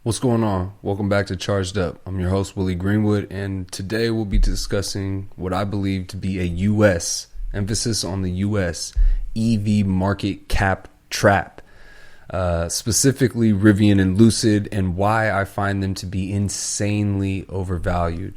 What's going on? Welcome back to Charged Up. I'm your host, Willie Greenwood, and today we'll be discussing what I believe to be a U.S., emphasis on the U.S., EV market cap trap, specifically Rivian and Lucid, and why I find them to be insanely overvalued.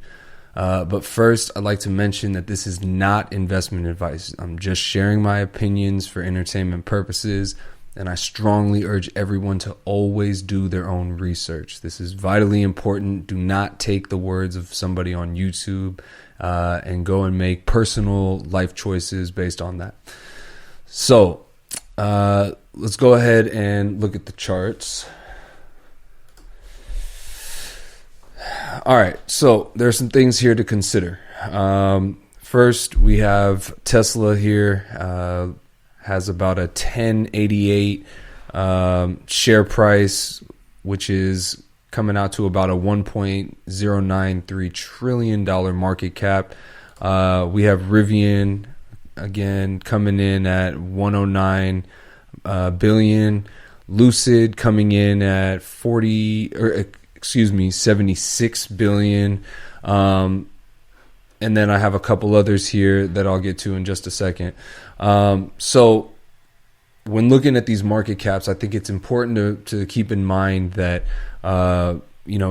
But first, I'd like to mention that this is not investment advice. I'm just sharing my opinions for entertainment purposes, and I strongly urge everyone to always do their own research. This is vitally important. Do not take the words of somebody on YouTube and go and make personal life choices based on that. So let's go ahead and look at the charts. All right, so there's some things here to consider. First, we have Tesla here. Has about a 1088 share price, which is coming out to about a $1.093 trillion market cap. We have Rivian again coming in at 109 billion. Lucid coming in at 76 billion. And then I have a couple others here that I'll get to in just a second. So when looking at these market caps, I think it's important to keep in mind that,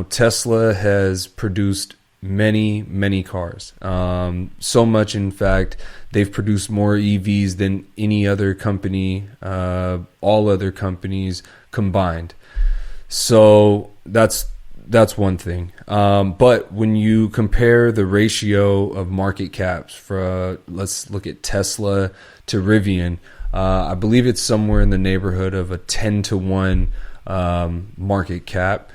Tesla has produced many cars. So much, in fact, they've produced more EVs than any other company, all other companies combined. So that's one thing. But when you compare the ratio of market caps for, let's look at Tesla to Rivian, I believe it's somewhere in the neighborhood of a 10-to-1 market cap.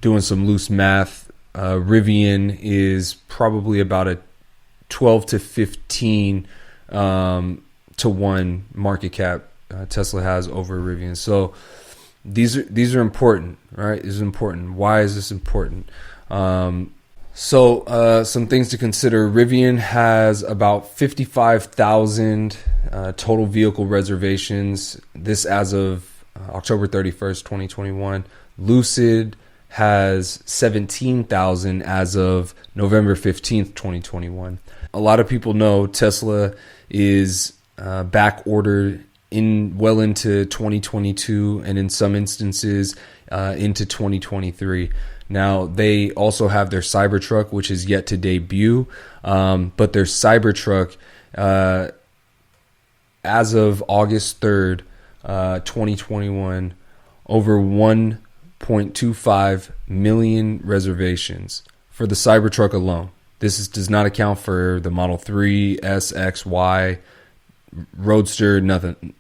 Doing some loose math, Rivian is probably about a 12 to 15 to 1 market cap Tesla has over Rivian. So these are important, right? This is important. Why is this important? So some things to consider. Rivian has about 55,000 total vehicle reservations. This as of October 31st, 2021. Lucid has 17,000 as of November 15th, 2021. A lot of people know Tesla is back ordered well into 2022, and in some instances into 2023. Now, they also have their Cybertruck, which is yet to debut, but their Cybertruck, as of August 3rd, 2021, over 1.25 million reservations for the Cybertruck alone. This does not account for the Model 3, S, X, Y, Roadster, nothing.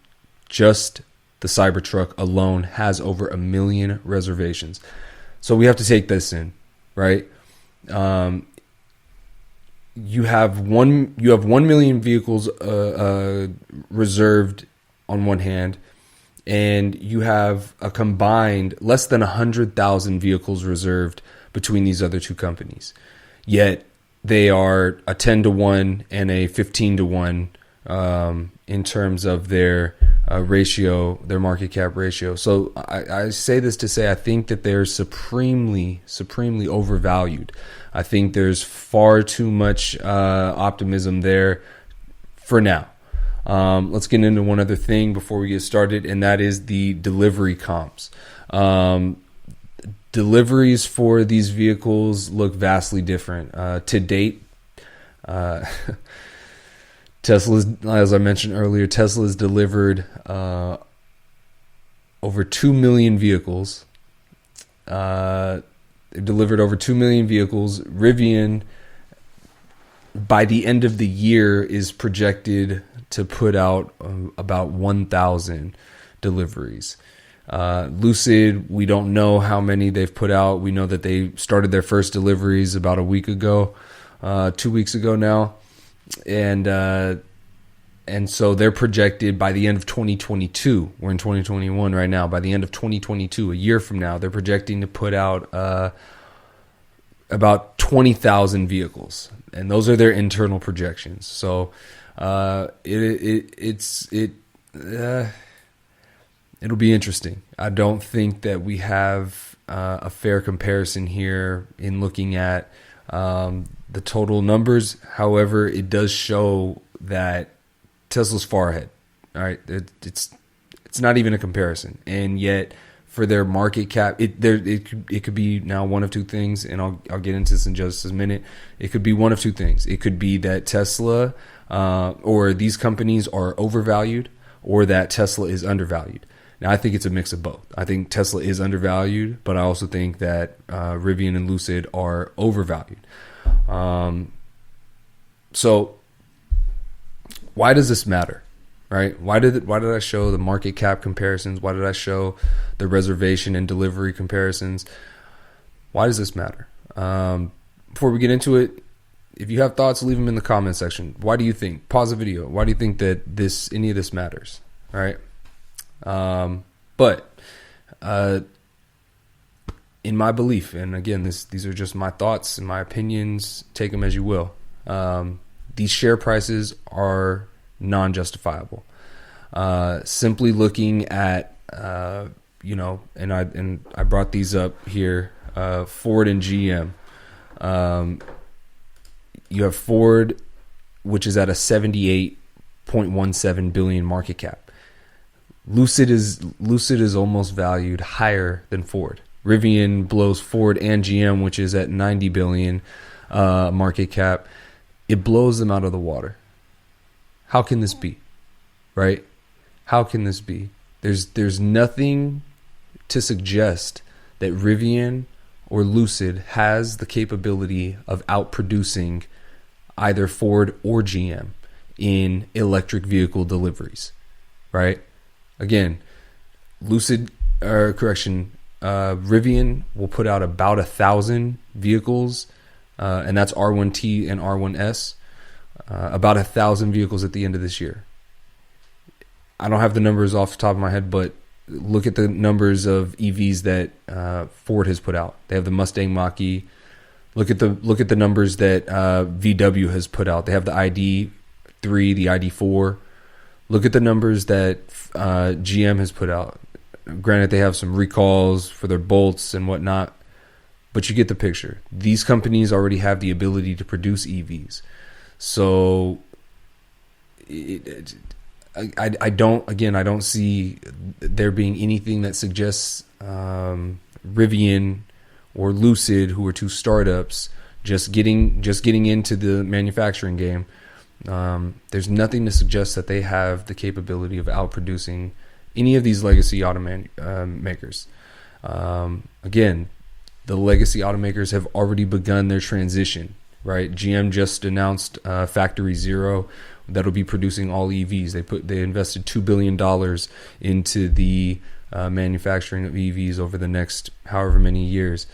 Just the Cybertruck alone has over 1 million reservations. So we have to take this in, right? You have 1 million vehicles reserved on one hand, and you have a combined less than 100,000 vehicles reserved between these other two companies. Yet they are a 10-to-1 and a 15-to-1 in terms of their ratio, their market cap ratio. So I say this to say I think that they're supremely overvalued. I think there's far too much optimism there for now. Let's get into one other thing before we get started, and that is the delivery comps. Deliveries for these vehicles look vastly different. To date, Tesla's, as I mentioned earlier, Tesla's delivered over 2 million vehicles. They've delivered over 2 million vehicles. Rivian, by the end of the year, is projected to put out about 1,000 deliveries. Lucid, we don't know how many they've put out. We know that they started their first deliveries about a week ago, 2 weeks ago now. And so they're projected by the end of 2022. We're in 2021 right now. By the end of 2022, a year from now, they're projecting to put out about 20,000 vehicles, and those are their internal projections. So It'll be interesting. I don't think that we have a fair comparison here in looking at the total numbers. However, it does show that Tesla's far ahead. All right, it's not even a comparison, and yet for their market cap, it could be now one of two things, and I'll get into this in just a minute. It could be one of two things. It could be that Tesla or these companies are overvalued, or that Tesla is undervalued. Now, I think it's a mix of both. I think Tesla is undervalued, but I also think that Rivian and Lucid are overvalued. So why does this matter, right? Why did I show the market cap comparisons? Why did I show the reservation and delivery comparisons? Why does this matter? Before we get into it, if you have thoughts, leave them in the comment section. Why do you think? Pause the video. Why do you think that any of this matters? All right. But in my belief, and again, these are just my thoughts and my opinions, take them as you will. These share prices are non-justifiable. Simply looking at, and I brought these up here, Ford and GM. You have Ford, which is at a 78.17 billion market cap. Lucid is almost valued higher than Ford. Rivian blows Ford and GM, which is at 90 billion market cap. It blows them out of the water. How can this be? Right? How can this be? There's nothing to suggest that Rivian or Lucid has the capability of outproducing either Ford or GM in electric vehicle deliveries. Right? Again, Rivian will put out about 1,000 vehicles, and that's R1T and R1S, about 1,000 vehicles at the end of this year. I don't have the numbers off the top of my head, but look at the numbers of EVs that Ford has put out. They have the Mustang Mach-E. Look at the numbers that VW has put out. They have the ID3, the ID4. Look at the numbers that GM has put out. Granted, they have some recalls for their bolts and whatnot, but you get the picture. These companies already have the ability to produce EVs. So I don't see there being anything that suggests Rivian or Lucid, who are two startups, just getting into the manufacturing game. There's nothing to suggest that they have the capability of outproducing any of these legacy automakers. Again, the legacy automakers have already begun their transition, right? GM just announced Factory Zero that'll be producing all EVs. They invested $2 billion into the manufacturing of EVs over the next however many years.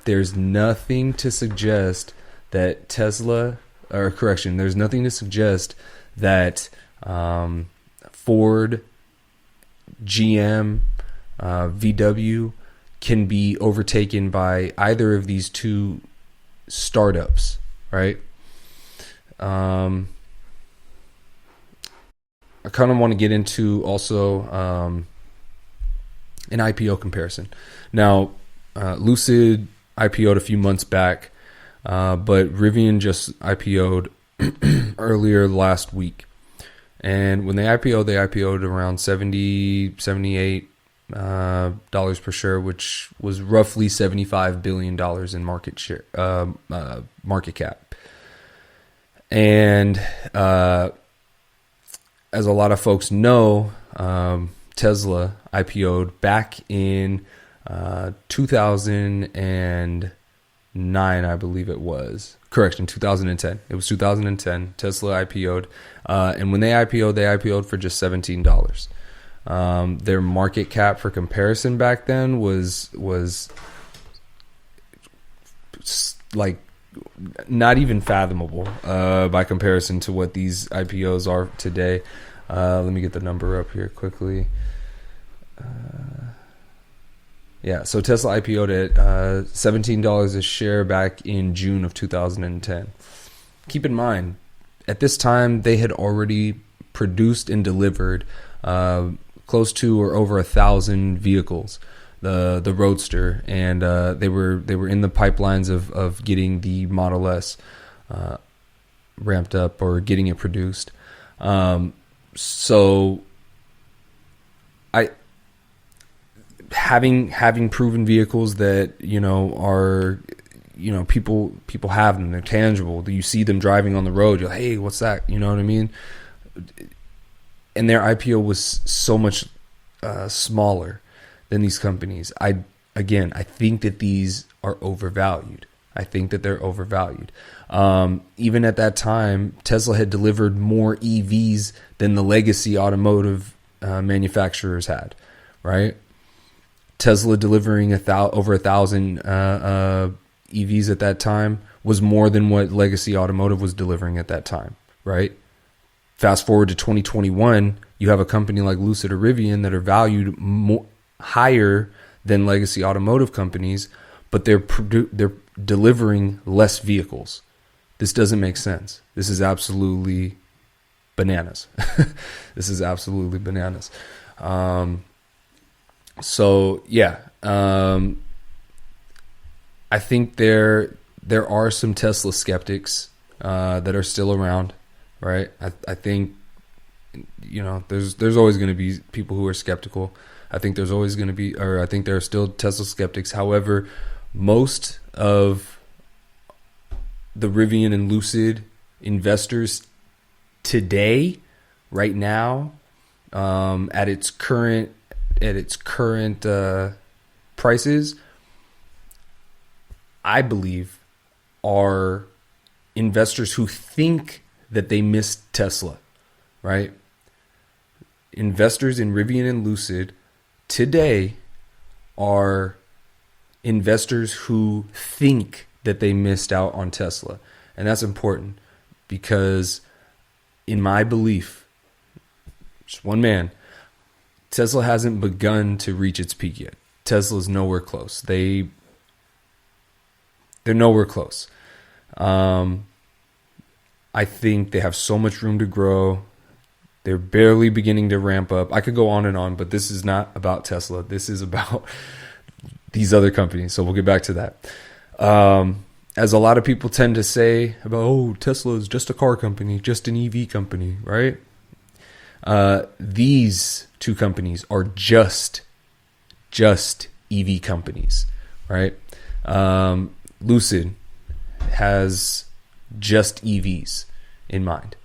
There's nothing to suggest that there's nothing to suggest that Ford, GM, VW can be overtaken by either of these two startups, right? I kind of want to get into also an IPO comparison. Now, Lucid IPO'd a few months back, but Rivian just IPO'd earlier last week. And when they IPO'd around $78 per share, which was roughly $75 billion in market cap. And as a lot of folks know, Tesla IPO'd back in 2009, I believe it was. Correction, 2010. It was 2010. Tesla IPO'd. And when they IPO'd for just $17. Their market cap, for comparison, back then was like not even fathomable by comparison to what these IPOs are today. Let me get the number up here quickly. So Tesla IPO'd at $17 a share back in June of 2010. Keep in mind, at this time, they had already produced and delivered close to or over 1,000 vehicles, the Roadster, and they were in the pipelines of getting the Model S ramped up or getting it produced. So I having proven vehicles that are people have them, they're tangible, you see them driving on the road, you're like, hey, what's that, you know what I mean? And their IPO was so much smaller than these companies. I think that these are overvalued. I think that they're overvalued. Even at that time, Tesla had delivered more EVs than the legacy automotive manufacturers had, right? Tesla delivering over 1,000 EVs at that time was more than what legacy automotive was delivering at that time, right? Fast forward to 2021, you have a company like Lucid or Rivian that are valued higher than legacy automotive companies, but they're delivering less vehicles. This doesn't make sense. This is absolutely bananas. This is absolutely bananas. So yeah, I think there are some Tesla skeptics that are still around, right? I think there's always going to be people who are skeptical. I think there's always going to be, or I think there are still Tesla skeptics. However, most of the Rivian and Lucid investors today, right now, at its current prices, I believe, are investors who think that they missed Tesla, right? Investors in Rivian and Lucid today are investors who think that they missed out on Tesla. And that's important because, in my belief, just one man, Tesla hasn't begun to reach its peak yet. Tesla's nowhere close. They're nowhere close. I think they have so much room to grow. They're barely beginning to ramp up. I could go on and on, but this is not about Tesla. This is about these other companies. So we'll get back to that. As a lot of people tend to say about, Tesla is just a car company, just an EV company, right? These two companies are just EV companies, right? Lucid has just EVs in mind.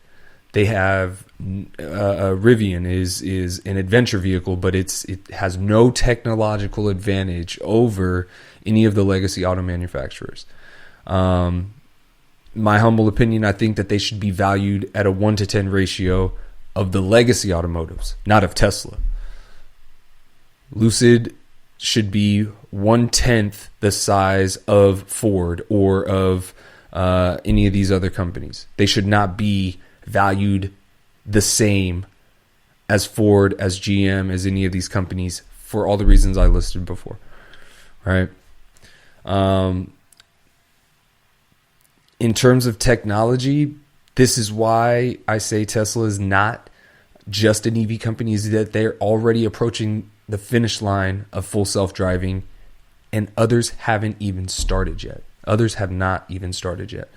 They have Rivian is an adventure vehicle, but it has no technological advantage over any of the legacy auto manufacturers. My humble opinion, I think that they should be valued at a 1-to-10 ratio of the legacy automotives, not of Tesla. Lucid should be 1/10 the size of Ford or of any of these other companies. They should not be valued the same as Ford, as GM, as any of these companies for all the reasons I listed before, right? In terms of technology, this is why I say Tesla is not just an EV company, is that they're already approaching the finish line of full self-driving, and others haven't even started yet. Others have not even started yet.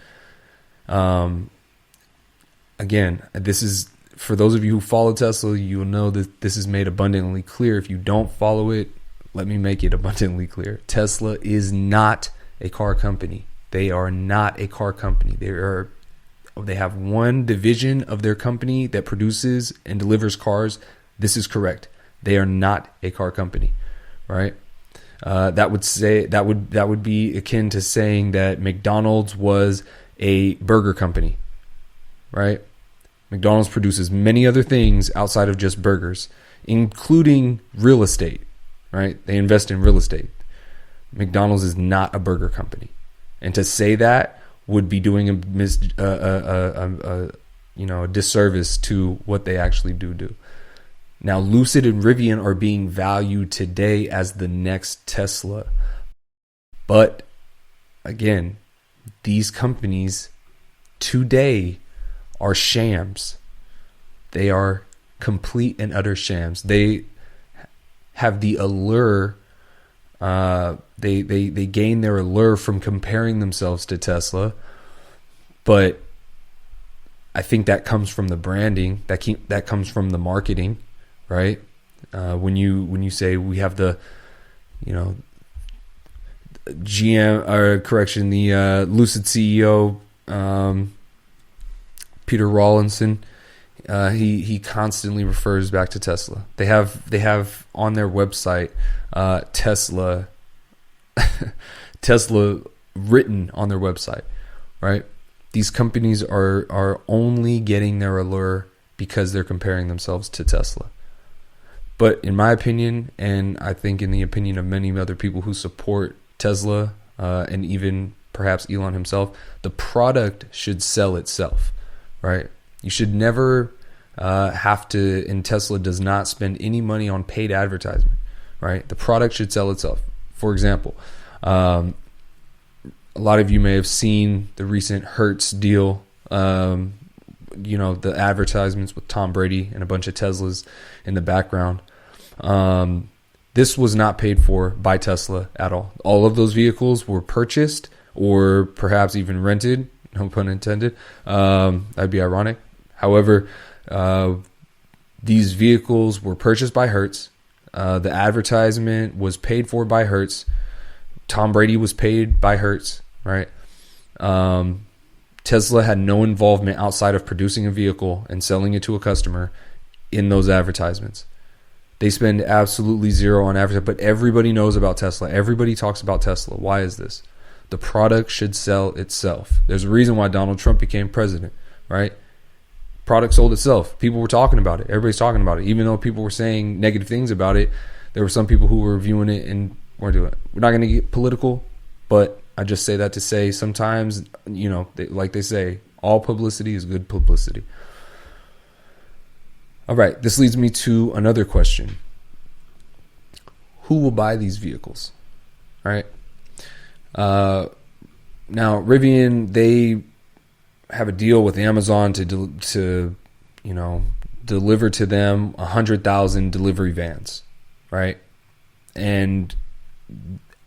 Again, this is, for those of you who follow Tesla, you will know that this is made abundantly clear. If you don't follow it, let me make it abundantly clear. Tesla is not a car company. They are not a car company. They have one division of their company that produces and delivers cars. This is correct. They are not a car company, right? That would be akin to saying that McDonald's was a burger company, right? McDonald's produces many other things outside of just burgers, including real estate, right? They invest in real estate. McDonald's is not a burger company. And to say that would be doing a disservice to what they actually do. Now, Lucid and Rivian are being valued today as the next Tesla. But again, these companies today are shams. They are complete and utter shams. have the allure. They gain their allure from comparing themselves to Tesla, but I think that comes from the branding, that comes from the marketing, right? When you say we have the, GM, or correction, the Lucid CEO, Peter Rawlinson, he constantly refers back to Tesla. They have on their website Tesla Tesla written on their website, right? These companies are only getting their allure because they're comparing themselves to Tesla. But in my opinion, and I think in the opinion of many other people who support Tesla, and even perhaps Elon himself, the product should sell itself, right? You should never have to, and Tesla does not spend any money on paid advertisement, right? The product should sell itself. For example, a lot of you may have seen the recent Hertz deal, the advertisements with Tom Brady and a bunch of Teslas in the background. This was not paid for by Tesla at all. All of those vehicles were purchased or perhaps even rented, no pun intended. That'd be ironic. However, these vehicles were purchased by Hertz. The advertisement was paid for by Hertz. Tom Brady was paid by Hertz, right? Tesla had no involvement outside of producing a vehicle and selling it to a customer in those advertisements. They spend absolutely zero on advertising, but everybody knows about Tesla. Everybody talks about Tesla. Why is this? The product should sell itself. There's a reason why Donald Trump became president, right? Product sold itself. People were talking about it. Everybody's talking about it. Even though people were saying negative things about it, there were some people who were reviewing it and weren't doing it. We're not going to get political, but I just say that to say sometimes, like they say, all publicity is good publicity. All right, this leads me to another question. Who will buy these vehicles? All right. Now, Rivian, they have a deal with Amazon to deliver to them 100,000 delivery vans, right? And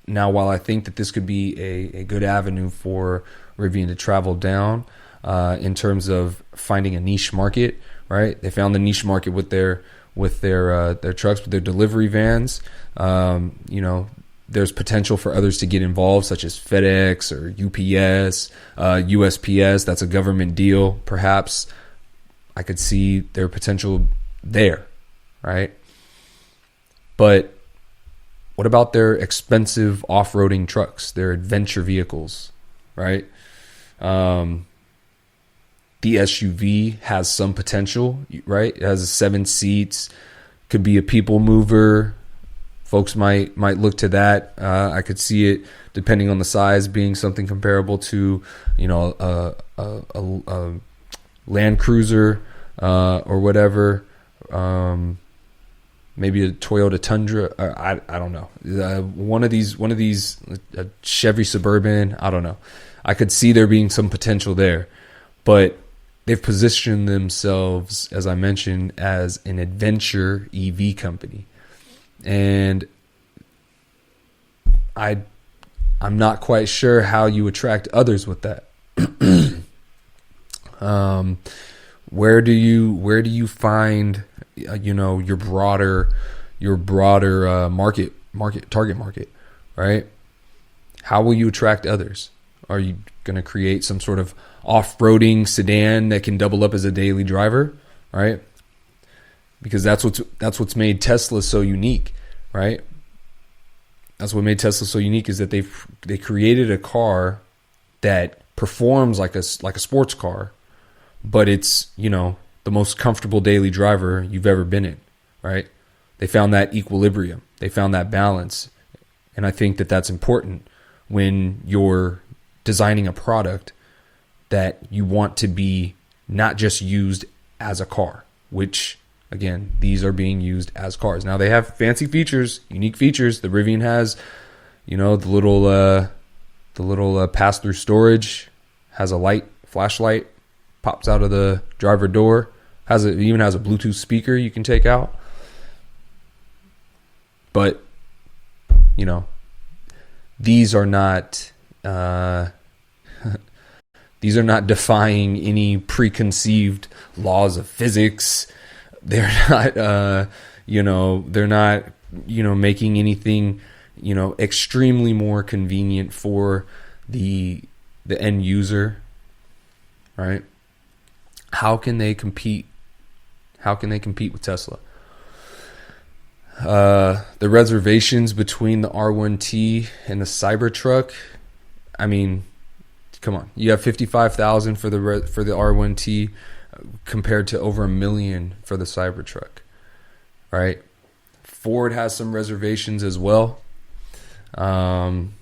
now, while I think that this could be a good avenue for Rivian to travel down in terms of finding a niche market, right? They found the niche market with their trucks, with their delivery vans. There's potential for others to get involved, such as FedEx or UPS, USPS. That's a government deal. Perhaps I could see their potential there, right? But what about their expensive off-roading trucks, their adventure vehicles, right? The SUV has some potential, right? It has 7 seats, could be a people mover. Folks might look to that. I could see it, depending on the size, being something comparable to, a Land Cruiser or whatever. Maybe a Toyota Tundra. I don't know. One of these, a Chevy Suburban. I don't know. I could see there being some potential there, but they've positioned themselves, as I mentioned, as an adventure EV company. And I'm not quite sure how you attract others with that. Where do you find your broader target market, right? How will you attract others? Are you going to create some sort of off-roading sedan that can double up as a daily driver, right? Because that's what's made Tesla so unique, right? That's what made Tesla so unique, is that they created a car that performs like a sports car, but it's the most comfortable daily driver you've ever been in, right? They found that equilibrium, they found that balance, and I think that that's important when you're designing a product that you want to be not just used as a car, which, again, these are being used as cars. Now, they have fancy features, unique features. The Rivian has, the little pass-through storage, has a flashlight, pops out of the driver door, it even has a Bluetooth speaker you can take out. But, you know, these are not these are not defying any preconceived laws of physics. They're not, they're not, making anything, extremely more convenient for the end user, right? How can they compete? How can they compete with Tesla? The reservations between the R1T and the Cybertruck. I mean, come on. You have 55,000 for the R1T compared to over 1 million for the Cybertruck, right? Ford has some reservations as well. I'm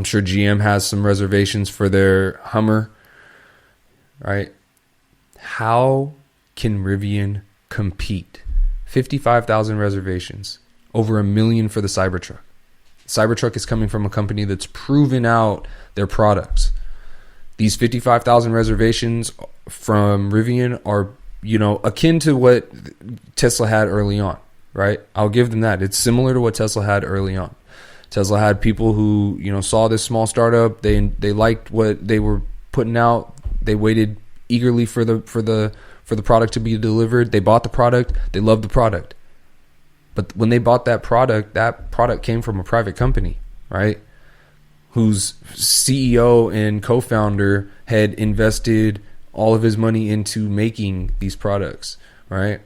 sure GM has some reservations for their Hummer, right? How can Rivian compete? 55,000 reservations, over 1 million for the Cybertruck. Cybertruck is coming from a company that's proven out their products. These 55,000 reservations from Rivian are, akin to what Tesla had early on, right? I'll give them that. It's similar to what Tesla had early on. Tesla had people who, saw this small startup. They liked what they were putting out. They waited eagerly for the product to be delivered. They bought the product. They loved the product. But when they bought that product came from a private company, right? Whose CEO and co-founder had invested all of his money into making these products, right?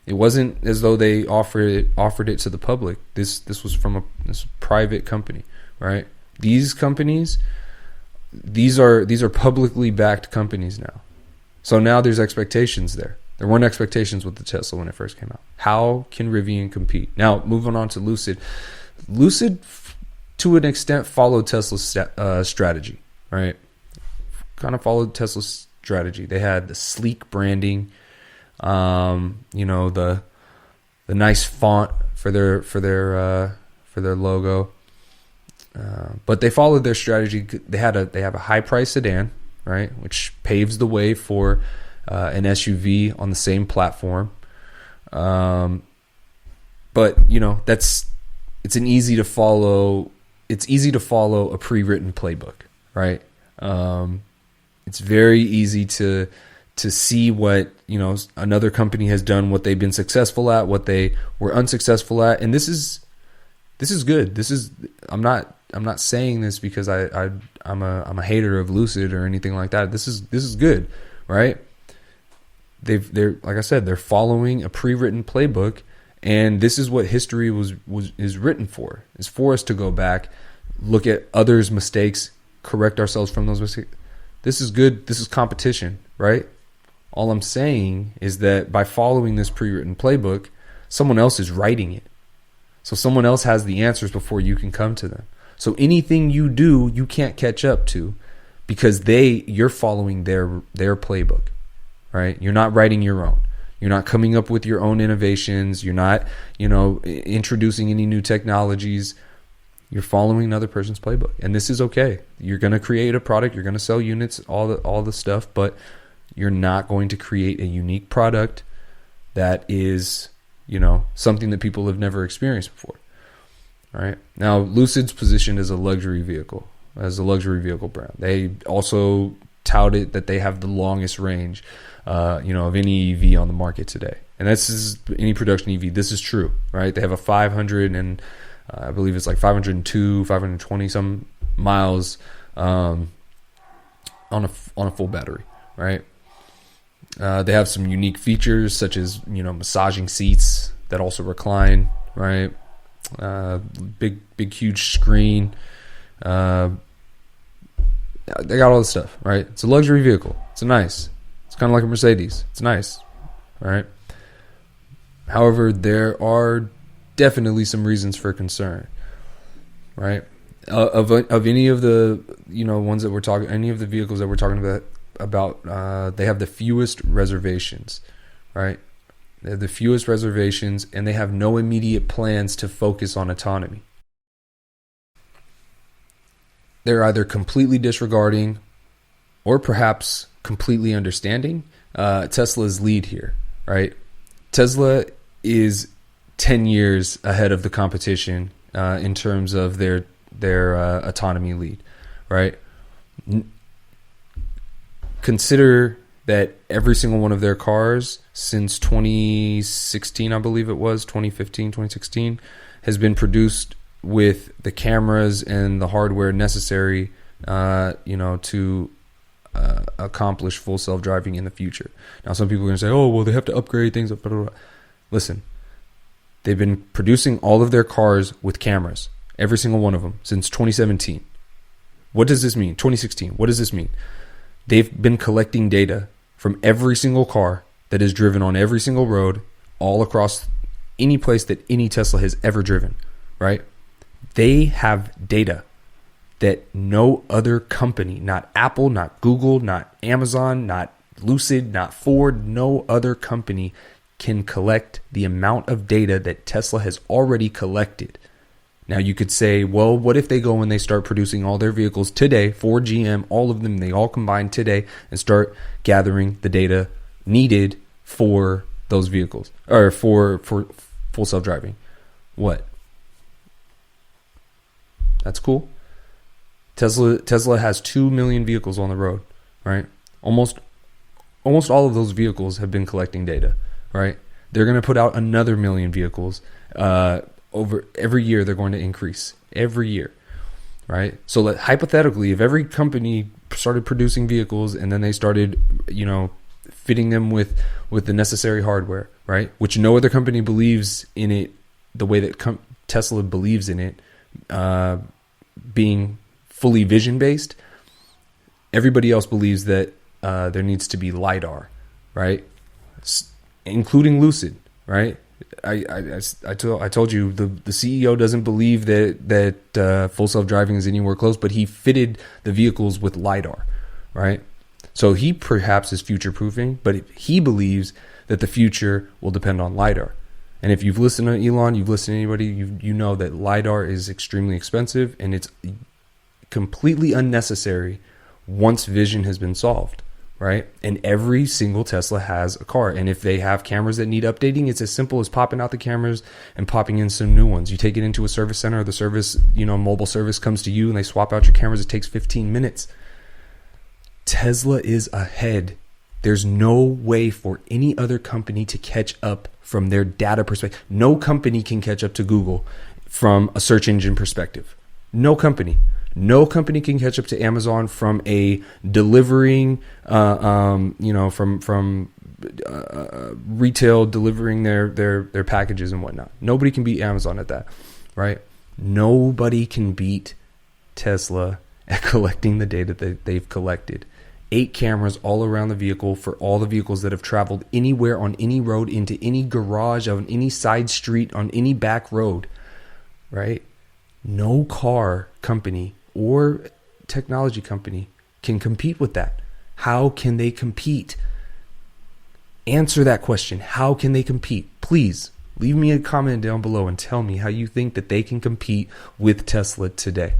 It wasn't as though they offered it to the public. This was from this private company, right? These companies, these are publicly backed companies now. So now there's expectations there. There weren't expectations with the Tesla when it first came out. How can Rivian compete? Now, moving on to Lucid. Lucid, to an extent, followed Tesla's strategy, right? Kind of followed Tesla's strategy. They had the sleek branding, the nice font for their logo. But they followed their strategy. They have a high price sedan, right, which paves the way for an SUV on the same platform. But it's easy to follow a pre-written playbook, right? It's very easy to see what another company has done, what they've been successful at, what they were unsuccessful at, and this is good. I'm not saying this because I'm a hater of Lucid or anything like that. This is good, right? They're like I said, they're following a pre-written playbook, and this is what history is written for. It's for us to go back, look at others' mistakes, correct ourselves from those mistakes. This is good. This is competition, right? All I'm saying is that by following this pre-written playbook, someone else is writing it. So someone else has the answers before you can come to them. So anything you do, you can't catch up to because you're following their playbook, right? You're not writing your own. You're not coming up with your own innovations. You're not, introducing any new technologies. You're following another person's playbook, and this is okay. You're going to create a product. You're going to sell units, all the stuff, but you're not going to create a unique product that is, something that people have never experienced before. All right. Now, Lucid's positioned as a luxury vehicle brand. They also touted that they have the longest range, of any EV on the market today. And this is any production EV. This is true, right? They have a 500 and I believe it's like 502, 520 some miles on a full battery, right? They have some unique features such as massaging seats that also recline, right? Big huge screen. They got all this stuff, right? It's a luxury vehicle. It's kind of like a Mercedes. It's nice, right? However, there are definitely some reasons for concern, right? Of any of the ones that we're talking, any of the vehicles that we're talking about, they have the fewest reservations, right? They have the fewest reservations, and they have no immediate plans to focus on autonomy. They're either completely disregarding, or perhaps completely understanding Tesla's lead here, right? Tesla is 10 years ahead of the competition in terms of their autonomy lead, right? Consider that every single one of their cars since 2016, I believe it was, 2015, 2016, has been produced with the cameras and the hardware necessary, to accomplish full self-driving in the future. Now, some people are going to say, oh, well, they have to upgrade things. Blah, blah, blah. Listen, they've been producing all of their cars with cameras, every single one of them, since 2017. What does this mean? 2016. What does this mean? They've been collecting data from every single car that is driven on every single road all across any place that any Tesla has ever driven, right? They have data that no other company, not Apple, not Google, not Amazon, not Lucid, not Ford, no other company can collect the amount of data that Tesla has already collected. Now you could say, well, what if they go and they start producing all their vehicles today, Ford, GM, all of them, they all combine today and start gathering the data needed for those vehicles, or for full self-driving? What? That's cool. Tesla has 2 million vehicles on the road, right? Almost all of those vehicles have been collecting data, right? They're going to put out another 1 million vehicles over every year. They're going to increase every year, right? So hypothetically, if every company started producing vehicles and then they started, fitting them with the necessary hardware, right? Which no other company believes in it the way that Tesla believes in it, being fully vision based. Everybody else believes that there needs to be LiDAR, right? Including Lucid, right? I told you the CEO doesn't believe that full self-driving is anywhere close, but he fitted the vehicles with LiDAR, right? So he perhaps is future proofing, but he believes that the future will depend on LiDAR. And if you've listened to Elon, you've listened to anybody, you know that LiDAR is extremely expensive and it's completely unnecessary once vision has been solved, right? And every single Tesla has a car. And if they have cameras that need updating, it's as simple as popping out the cameras and popping in some new ones. You take it into a service center, the service, mobile service comes to you and they swap out your cameras. It takes 15 minutes. Tesla is ahead. There's no way for any other company to catch up from their data perspective. No company can catch up to Google from a search engine perspective. No company. No company can catch up to Amazon from a delivering, from retail delivering their packages and whatnot. Nobody can beat Amazon at that, right? Nobody can beat Tesla at collecting the data that they've collected. 8 cameras all around the vehicle for all the vehicles that have traveled anywhere on any road, into any garage, on any side street, on any back road, right? No car company or technology company can compete with that. How can they compete? Answer that question. How can they compete? Please leave me a comment down below and tell me how you think that they can compete with Tesla today.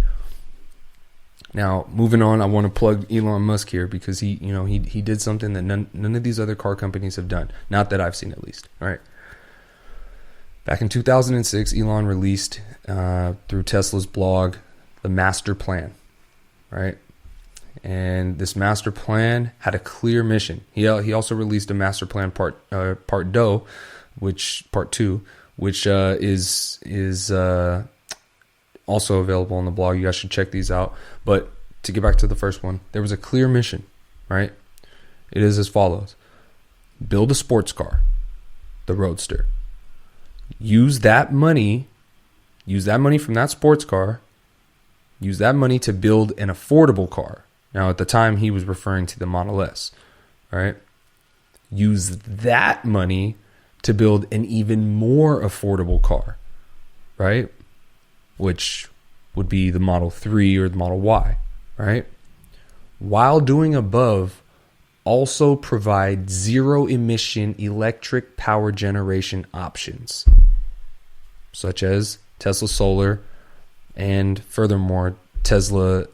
Now, moving on, I want to plug Elon Musk here because he did something that none of these other car companies have done. Not that I've seen, at least. All right. Back in 2006, Elon released through Tesla's blog the master plan, right? And this master plan had a clear mission. He also released a master plan part 2, which is also available on the blog. You guys should check these out. But to get back to the first one, there was a clear mission, right? It is as follows: build a sports car, the Roadster. Use that money from that sports car. Use that money to build an affordable car. Now, at the time, he was referring to the Model S, right? Use that money to build an even more affordable car, right? Which would be the Model 3 or the Model Y, right? While doing above, also provide zero-emission electric power generation options, such as Tesla Solar, and furthermore, Tesla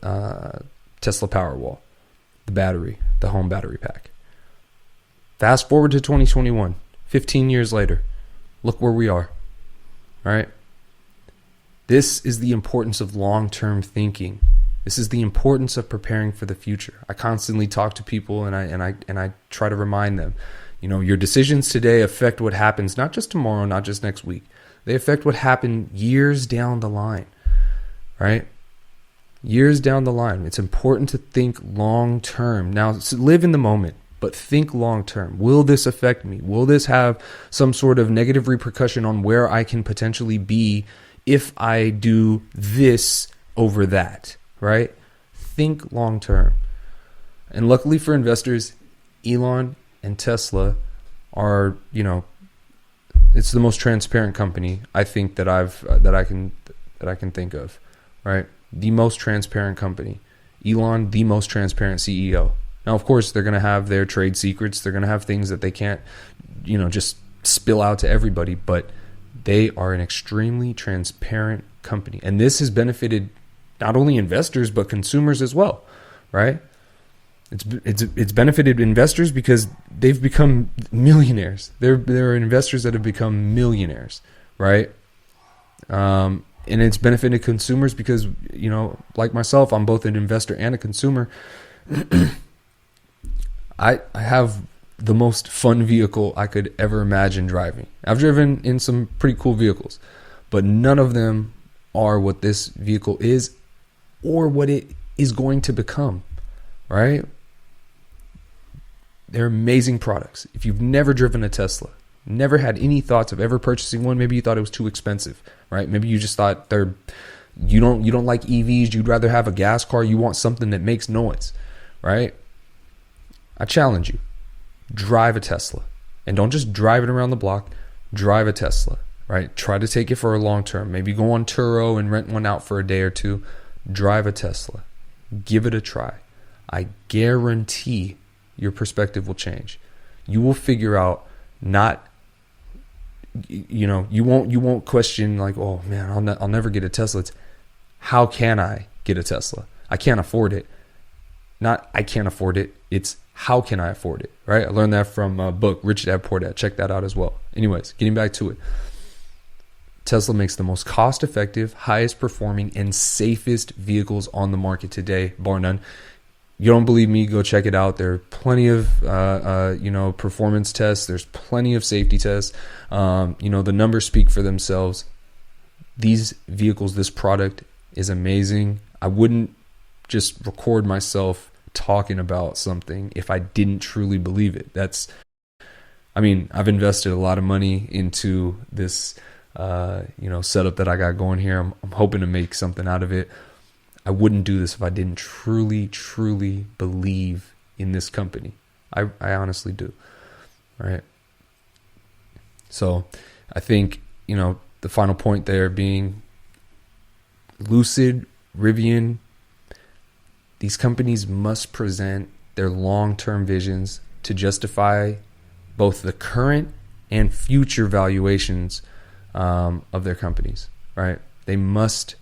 Powerwall, the home battery pack. Fast forward to 2021, 15 years later, look where we are. right? This is the importance of long-term thinking. This is the importance of preparing for the future. I constantly talk to people and I try to remind them, your decisions today affect what happens not just tomorrow, not just next week. They affect what happened years down the line, right? Years down the line. It's important to think long term. Now, live in the moment, but think long term. Will this affect me? Will this have some sort of negative repercussion on where I can potentially be if I do this over that, right? Think long term. And luckily for investors, Elon and Tesla are, it's the most transparent company I think that I can think of, right? The most transparent company. Elon, the most transparent CEO. Now, of course, they're going to have their trade secrets. They're going to have things that they can't, just spill out to everybody, but they are an extremely transparent company. And this has benefited not only investors, but consumers as well, right? It's benefited investors because they've become millionaires. There are investors that have become millionaires, right? And it's benefited consumers because, like myself, I'm both an investor and a consumer. I have the most fun vehicle I could ever imagine driving. I've driven in some pretty cool vehicles, but none of them are what this vehicle is or what it is going to become, right? They're amazing products. If you've never driven a Tesla, never had any thoughts of ever purchasing one, maybe you thought it was too expensive, right? Maybe you just thought you don't like EVs, you'd rather have a gas car, you want something that makes noise, right? I challenge you, drive a Tesla. And don't just drive it around the block, drive a Tesla, right? Try to take it for a long term. Maybe go on Turo and rent one out for a day or two. Drive a Tesla. Give it a try. I guarantee your perspective will change. You will figure out you won't question like, oh man, I'll never get a Tesla. It's how can I get a Tesla? I can't afford it. Not I can't afford it. It's how can I afford it, right? I learned that from a book, Rich Dad Poor Dad. Check that out as well. Anyways, getting back to it. Tesla makes the most cost-effective, highest performing, and safest vehicles on the market today, bar none. You don't believe me? Go check it out. There are plenty of performance tests. There's plenty of safety tests. The numbers speak for themselves. These vehicles, this product is amazing. I wouldn't just record myself talking about something if I didn't truly believe it. I've invested a lot of money into this setup that I got going here. I'm hoping to make something out of it. I wouldn't do this if I didn't truly, truly believe in this company. I honestly do. Right. So I think, the final point there being Lucid, Rivian, these companies must present their long-term visions to justify both the current and future valuations of their companies, right? They must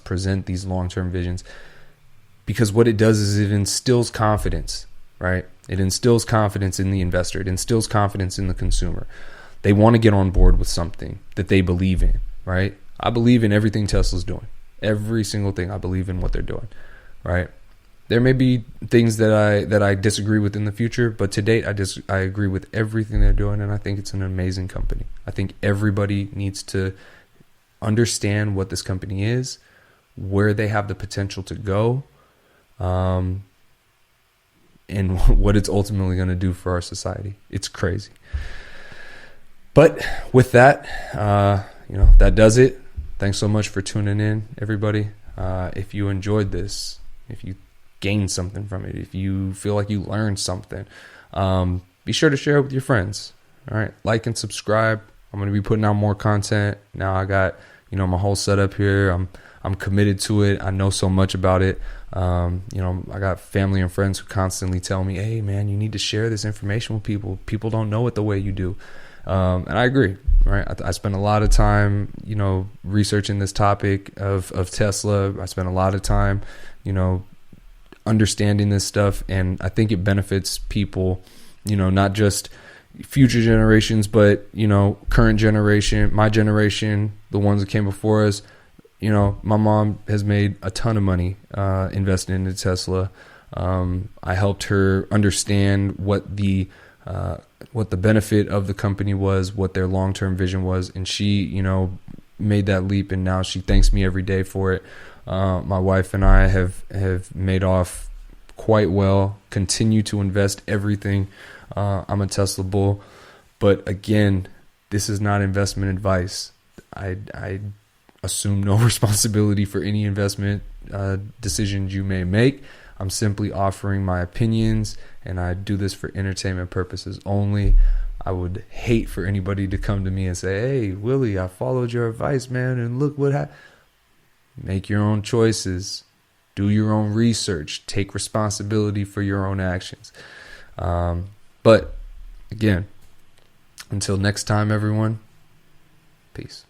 present these long-term visions, because what it does is it instills confidence, right? It instills confidence in the investor. It instills confidence in the consumer. They want to get on board with something that they believe in, right? I believe in everything Tesla's doing. Every single thing, I believe in what they're doing, right? There may be things that I disagree with in the future, but to date, I agree with everything they're doing, and I think it's an amazing company. I think everybody needs to understand what this company is, where they have the potential to go, and what it's ultimately going to do for our society. It's crazy. But with that, that does it. Thanks so much for tuning in, everybody. If you enjoyed this, if you gained something from it, if you feel like you learned something, be sure to share it with your friends. All right, like and subscribe. I'm going to be putting out more content. Now I got, my whole setup here. I'm committed to it. I know so much about it. I got family and friends who constantly tell me, hey man, you need to share this information with people. People don't know it the way you do. And I agree, right? I spent a lot of time, researching this topic of Tesla. I spent a lot of time, understanding this stuff. And I think it benefits people, not just, future generations, but current generation, my generation, the ones that came before us. My mom has made a ton of money investing into Tesla. I helped her understand what the benefit of the company was, what their long-term vision was, and she made that leap, and now she thanks me every day for it. My wife and I have made off quite well, continue to invest everything. I'm a Tesla bull, but again, this is not investment advice. I assume no responsibility for any investment decisions you may make. I'm simply offering my opinions, and I do this for entertainment purposes only. I would hate for anybody to come to me and say, "Hey, Willie, I followed your advice, man, and look what happened." Make your own choices. Do your own research. Take responsibility for your own actions. But again, until next time, everyone, peace.